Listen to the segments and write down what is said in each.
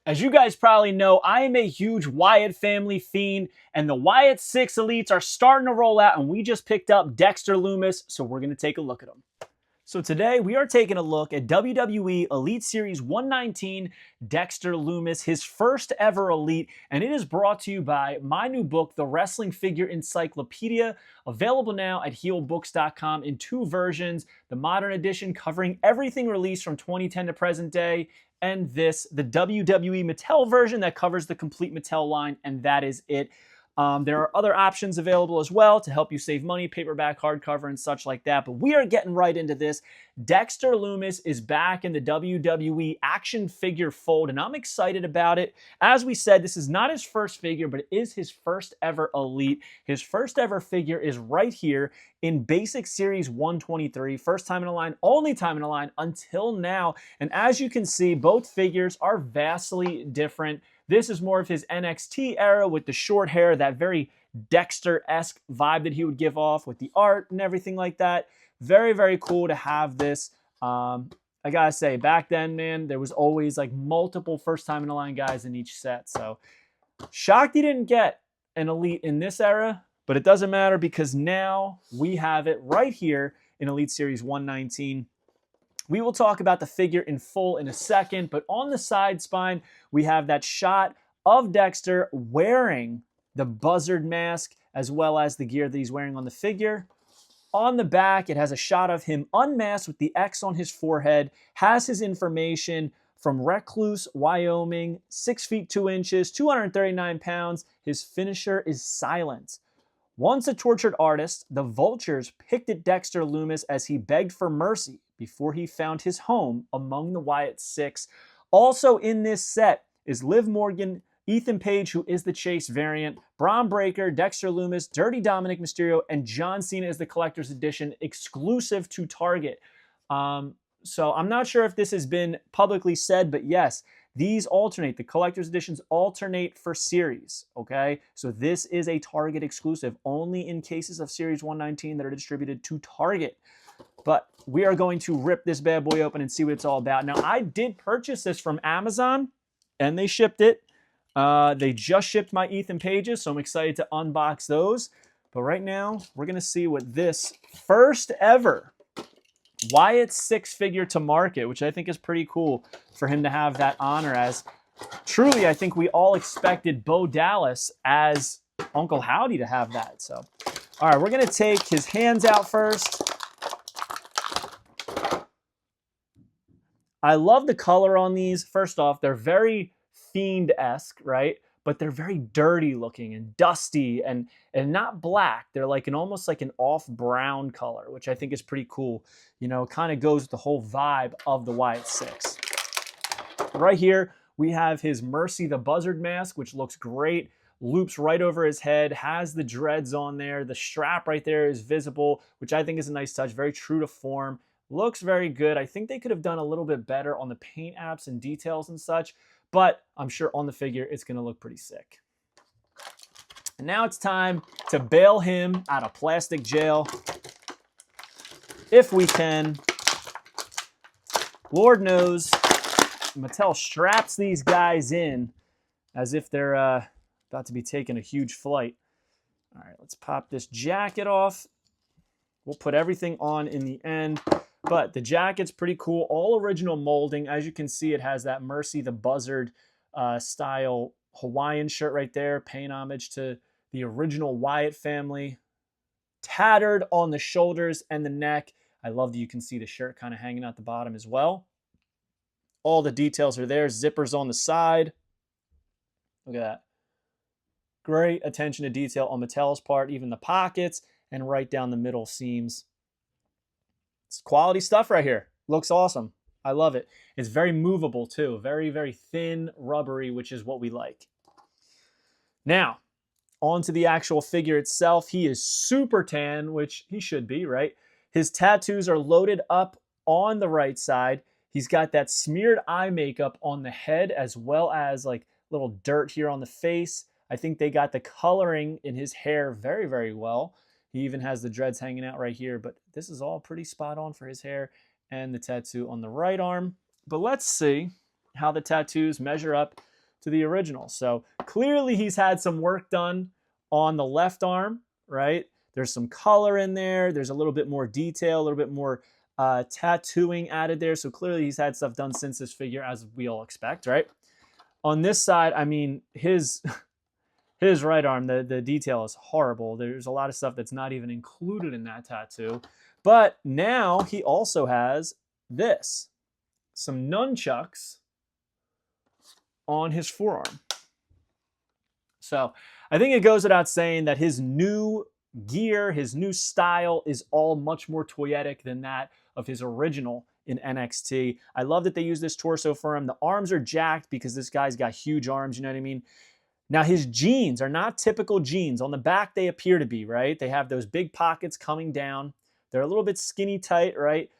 As you guys probably know, I am a huge Wyatt family fiend, and the Wyatt Sicks Elites are starting to roll out, and we just picked up Dexter Lumis, so we're going to take a look at them. So today we are taking a look at WWE Elite Series 119 Dexter Lumis, his first ever Elite, and it is brought to you by my new book, The Wrestling Figure Encyclopedia, available now at heelbooks.com in two versions, the modern edition covering everything released from 2010 to present day, and this, the WWE Mattel version that covers the complete Mattel line, and that is it. There are other options available as well to help you save money, paperback, hardcover, and such like that. But we are getting right into this. Dexter Lumis is back in the WWE action figure fold, and I'm excited about it. As we said, this is not his first figure, but it is his first ever Elite. His first ever figure is right here in Basic Series 123. First time in a line, only time in a line until now. And as you can see, both figures are vastly different. This is more of his NXT era with the short hair, that very Dexter-esque vibe that he would give off with the art and everything like that. Very, very cool to have this. I gotta say, back then, man, there was always like multiple first time in the line guys in each set. So shocked he didn't get an Elite in this era, but it doesn't matter because now we have it right here in Elite Series 119. We will talk about the figure in full in a second, but on the side spine, we have that shot of Dexter wearing the buzzard mask as well as the gear that he's wearing on the figure. On the back, it has a shot of him unmasked with the X on his forehead, has his information from Recluse, Wyoming, 6 feet 2 inches, 239 pounds. His finisher is silent. Once a tortured artist, the Vultures picked at Dexter Lumis as he begged for mercy before he found his home among the Wyatt Sicks. Also in this set is Liv Morgan, Ethan Page, who is the Chase variant, Braun Breaker, Dexter Lumis, Dirty Dominic Mysterio, and John Cena is the collector's edition exclusive to Target. So I'm not sure if this has been publicly said, but yes, these alternate. The collector's editions alternate for series, okay? So this is a Target exclusive, only in cases of Series 119 that are distributed to Target. But we are going to rip this bad boy open and see what it's all about. Now, I did purchase this from Amazon, and they shipped it. They just shipped my Ethan Pages, so I'm excited to unbox those. But right now, we're going to see what this first ever Wyatt Sicks figure to market, which I think is pretty cool for him to have that honor, as truly I think we all expected Bo Dallas as Uncle Howdy to have that. So, all right, we're going to take his hands out first. I love the color on these. First off, they're very Fiend-esque, right? But they're very dirty looking and dusty and not black. They're like almost like an off brown color, which I think is pretty cool. You know, it kind of goes with the whole vibe of the Wyatt Sicks. Right here, we have his Mercy the Buzzard mask, which looks great. Loops right over his head, has the dreads on there. The strap right there is visible, which I think is a nice touch. Very true to form. Looks very good. I think they could have done a little bit better on the paint apps and details and such, but I'm sure on the figure it's going to look pretty sick. And now it's time to bail him out of plastic jail, if we can. Lord knows, Mattel straps these guys in as if they're about to be taking a huge flight. All right, let's pop this jacket off. We'll put everything on in the end. But the jacket's pretty cool. All original molding. As you can see, it has that Mercy the Buzzard style Hawaiian shirt right there, paying homage to the original Wyatt family. Tattered on the shoulders and the neck. I love that you can see the shirt kind of hanging out the bottom as well. All the details are there. Zippers on the side. Look at that. Great attention to detail on Mattel's part. Even the pockets and right down the middle seams. It's quality stuff right here. Looks awesome. I love it. It's very movable too. Very, very thin, rubbery, which is what we like. Now, on to the actual figure itself. He is super tan, which he should be, right? His tattoos are loaded up on the right side. He's got that smeared eye makeup on the head as well as like little dirt here on the face. I think they got the coloring in his hair very, very well. He even has the dreads hanging out right here, but this is all pretty spot on for his hair and the tattoo on the right arm. But let's see how the tattoos measure up to the original. So clearly he's had some work done on the left arm, right? There's some color in there. There's a little bit more detail, a little bit more tattooing added there. So clearly he's had stuff done since this figure, as we all expect, right? On this side, I mean, his right arm, the detail is horrible. There's a lot of stuff that's not even included in that tattoo. But now he also has this, some nunchucks on his forearm. So I think it goes without saying that his new gear, his new style is all much more toyetic than that of his original in NXT. I love that they use this torso for him. The arms are jacked because this guy's got huge arms, you know what I mean? Now his jeans are not typical jeans. On the back they appear to be, right? They have those big pockets coming down. They're a little bit skinny tight, right?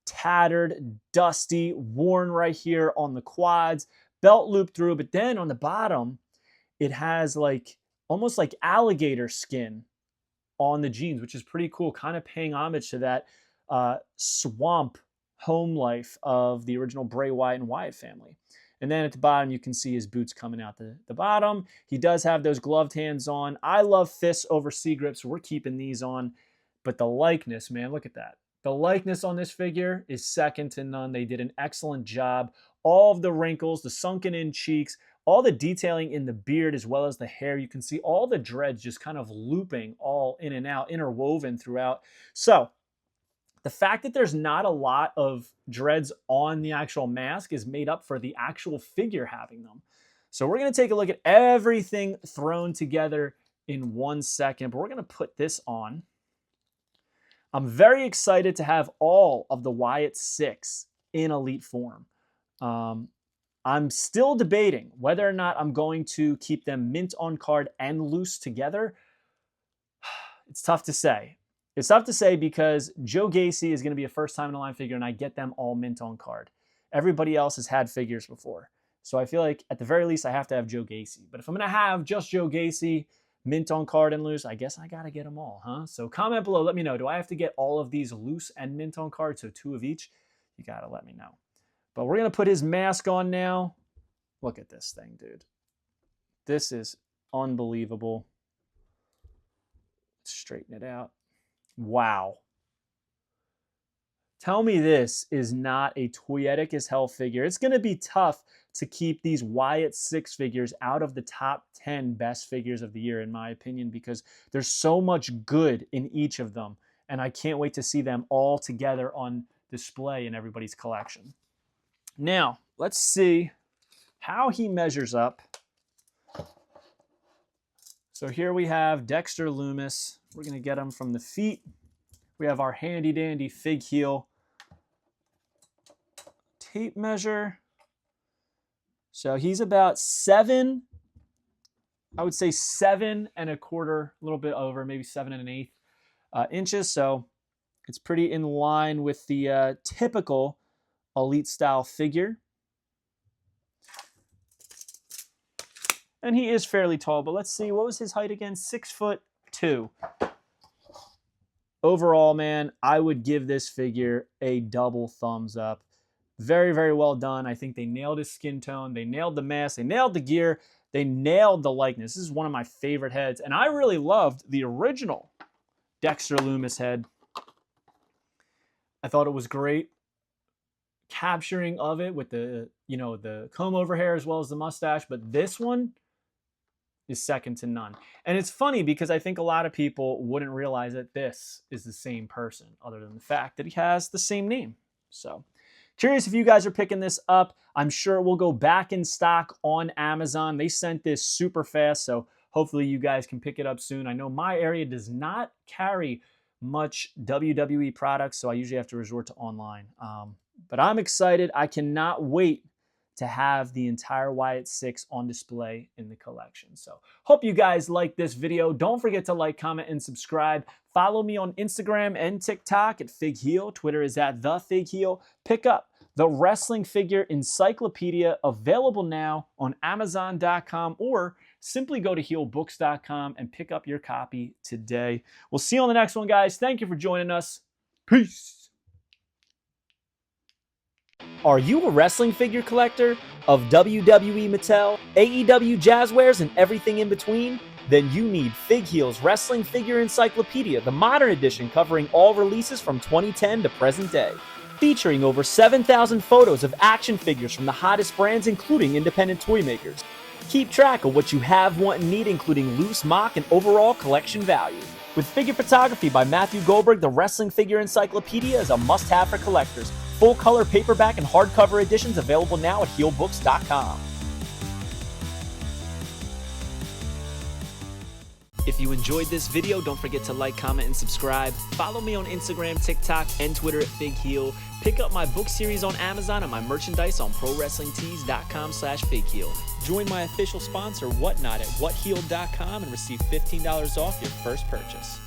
Tattered, dusty, worn right here on the quads, belt loop through, but then on the bottom, it has like almost like alligator skin on the jeans, which is pretty cool, kind of paying homage to that swamp home life of the original Bray Wyatt and Wyatt family. And then at the bottom, you can see his boots coming out the bottom. He does have those gloved hands on. I love fists over C-grips, so we're keeping these on. But the likeness, man, look at that. The likeness on this figure is second to none. They did an excellent job. All of the wrinkles, the sunken in cheeks, all the detailing in the beard as well as the hair. You can see all the dreads just kind of looping all in and out, interwoven throughout. So the fact that there's not a lot of dreads on the actual mask is made up for the actual figure having them. So we're going to take a look at everything thrown together in 1 second, but we're going to put this on. I'm very excited to have all of the Wyatt Sicks in Elite form. I'm still debating whether or not I'm going to keep them mint on card and loose together. It's tough to say. It's tough to say because Joe Gacy is going to be a first time in the line figure and I get them all mint on card. Everybody else has had figures before. So I feel like at the very least I have to have Joe Gacy. But if I'm going to have just Joe Gacy, mint on card and loose, I guess I got to get them all, huh? So comment below, let me know. Do I have to get all of these loose and mint on card, so 2 of each? You got to let me know. But we're going to put his mask on now. Look at this thing, dude. This is unbelievable. Let's straighten it out. Wow. Tell me this is not a toyetic as hell figure. It's going to be tough to keep these Wyatt Sicks figures out of the top 10 best figures of the year, in my opinion, because there's so much good in each of them. And I can't wait to see them all together on display in everybody's collection. Now, let's see how he measures up. So here we have Dexter Lumis. We're going to get him from the feet. We have our handy dandy fig heel tape measure. So he's about 7, I would say 7 1/4, a little bit over, maybe 7 1/8 inches. So it's pretty in line with the typical Elite style figure. And he is fairly tall, but let's see, what was his height again? 6'2". Overall, man, I would give this figure a double thumbs up. Very, very well done. I think they nailed his skin tone. They nailed the mask. They nailed the gear. They nailed the likeness. This is one of my favorite heads. And I really loved the original Dexter Lumis head. I thought it was great. Capturing of it with the, the comb over hair as well as the mustache. But this one is second to none. And it's funny because I think a lot of people wouldn't realize that this is the same person other than the fact that he has the same name. So curious if you guys are picking this up. I'm sure it will go back in stock on Amazon. They sent this super fast, so hopefully you guys can pick it up soon. I know my area does not carry much WWE products, so I usually have to resort to online. But I'm excited. I cannot wait to have the entire Wyatt Sicks on display in the collection. So hope you guys like this video. Don't forget to like, comment, and subscribe. Follow me on Instagram and TikTok at FigHeel. Twitter is at TheFigHeel. Pick up the Wrestling Figure Encyclopedia, available now on Amazon.com, or simply go to heelbooks.com and pick up your copy today. We'll see you on the next one, guys. Thank you for joining us. Peace. Are you a wrestling figure collector of WWE Mattel, AEW Jazzwares, and everything in between? Then you need Fig Heel's Wrestling Figure Encyclopedia, the modern edition covering all releases from 2010 to present day. Featuring over 7,000 photos of action figures from the hottest brands, including independent toy makers. Keep track of what you have, want, and need, including loose, mock, and overall collection value. With figure photography by Matthew Goldberg, the Wrestling Figure Encyclopedia is a must-have for collectors. Full-color paperback and hardcover editions available now at heelbooks.com. If you enjoyed this video, don't forget to like, comment, and subscribe. Follow me on Instagram, TikTok, and Twitter at FigHeel. Pick up my book series on Amazon and my merchandise on ProWrestlingTees.com/FigHeel. Join my official sponsor, Whatnot, at whatheel.com and receive $15 off your first purchase.